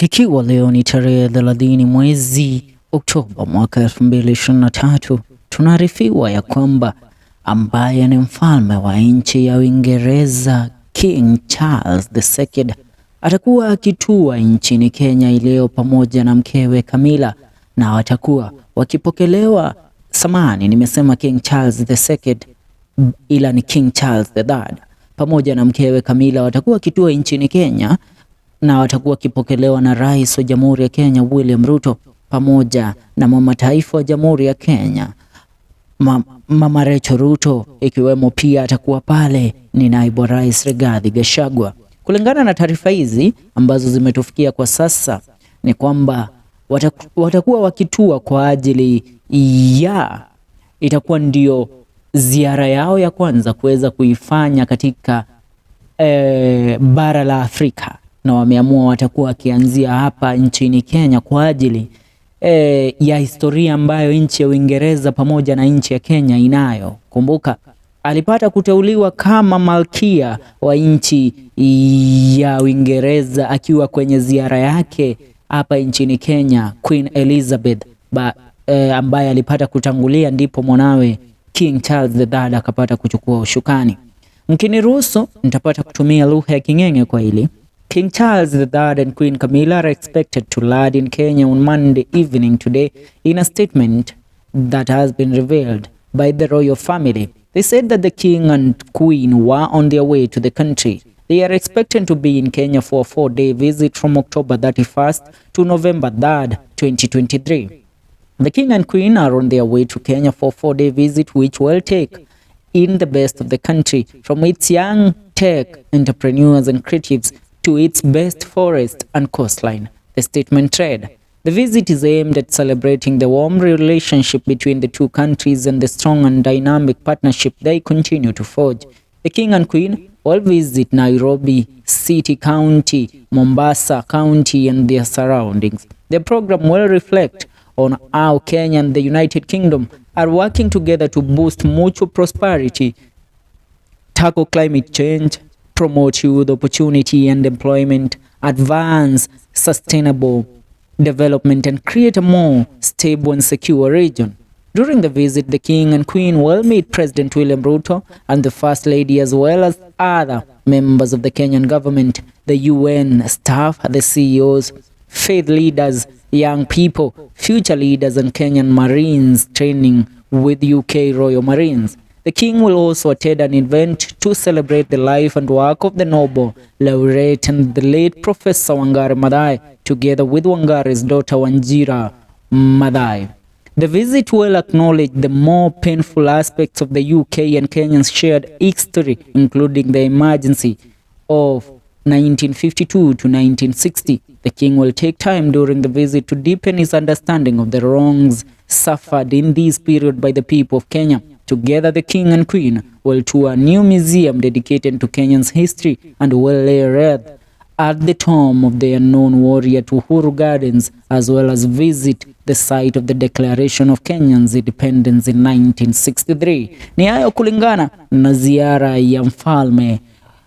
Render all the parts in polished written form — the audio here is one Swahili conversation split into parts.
Ikiwa leo ni tarehe 30 mwezi Oktoba mwaka 2023, tunaarifiwa ya kwamba ambaye ni mfalme wa nchi ya Uingereza King Charles II atakuwa akitua nchini Kenya leo pamoja na mkewe Camilla, na watakuwa wakipokelewa nimesema King Charles II ila ni King Charles III pamoja na mkewe Camilla watakuwa kitua nchini Kenya na watakuwa kipokelewa na Rais wa Jamhuri ya Kenya William Ruto pamoja na mama taifa wa Jamhuri ya Kenya Mama Rachel Ruto, ikiwemo pia atakuwa pale ni naibu rais Rigathi Gachagua. Kulingana na taarifa hizi ambazo zimetufikia kwa sasa ni kwamba watakuwa wakitua kwa ajili ya itakuwa ndio ziara yao ya kwanza kuweza kuifanya katika bara la Afrika, na wameamua watakuwa wakianzia hapa nchini Kenya kwa ajili ya historia ambayo nchi ya Uingereza pamoja na nchi ya Kenya inayo. Kumbuka alipata kuteuliwa kama malkia wa nchi ya Uingereza akiwa kwenye ziara yake hapa nchini Kenya, Queen Elizabeth ambaye alipata kutangulia, ndipo mwanawe King Charles III akapata kuchukua ushukani. Mkiniruhusu nitapata kutumia lugha ya King'enge kwa hili. King Charles III and Queen Camilla are expected to land in Kenya on Monday evening today. In a statement that has been revealed by the royal family, they said that the King and Queen were on their way to the country. They are expected to be in Kenya for a 4-day visit from October 31st to November 3rd, 2023. The King and Queen are on their way to Kenya for a 4-day visit, which will take in the best of the country, from its young tech entrepreneurs and creatives to its best forest and coastline, the statement read. The visit is aimed at celebrating the warm relationship between the two countries and the strong and dynamic partnership they continue to forge. The King and Queen will visit Nairobi City County, Mombasa County and their surroundings. The program will reflect on how Kenya and the United Kingdom are working together to boost mutual prosperity, tackle climate change, promote youth opportunity and employment, advance sustainable development, and create a more stable and secure region. During the visit, the King and Queen will meet President William Ruto and the First Lady, as well as other members of the Kenyan government, the UN staff, the CEOs, faith leaders, young people, future leaders, and Kenyan Marines training with UK Royal Marines. The King will also attend an event to celebrate the life and work of the Nobel laureate and the late Professor Wangari Maathai, together with Wangari's daughter Wanjira Maathai. The visit will acknowledge the more painful aspects of the UK and Kenya's shared history, including the emergency of 1952 to 1960. The King will take time during the visit to deepen his understanding of the wrongs suffered in this period by the people of Kenya. Together, the King and Queen will tour a new museum dedicated to Kenyan's history and will lay wreath at the tomb of the unknown warrior to Uhuru Gardens, as well as visit the site of the Declaration of Kenyan's Independence in 1963. Ni hayo kulingana na ziara ya mfalme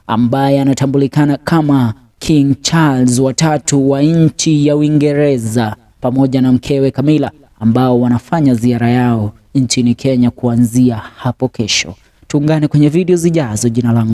ambaye anatambulikana kama King Charles watatu wa nchi ya Uingereza pamoja na mkewe Camilla, ambao wanafanya ziara yao nchini Kenya kuanzia hapo kesho. Tuungane kwenye video zijazo. Jina langu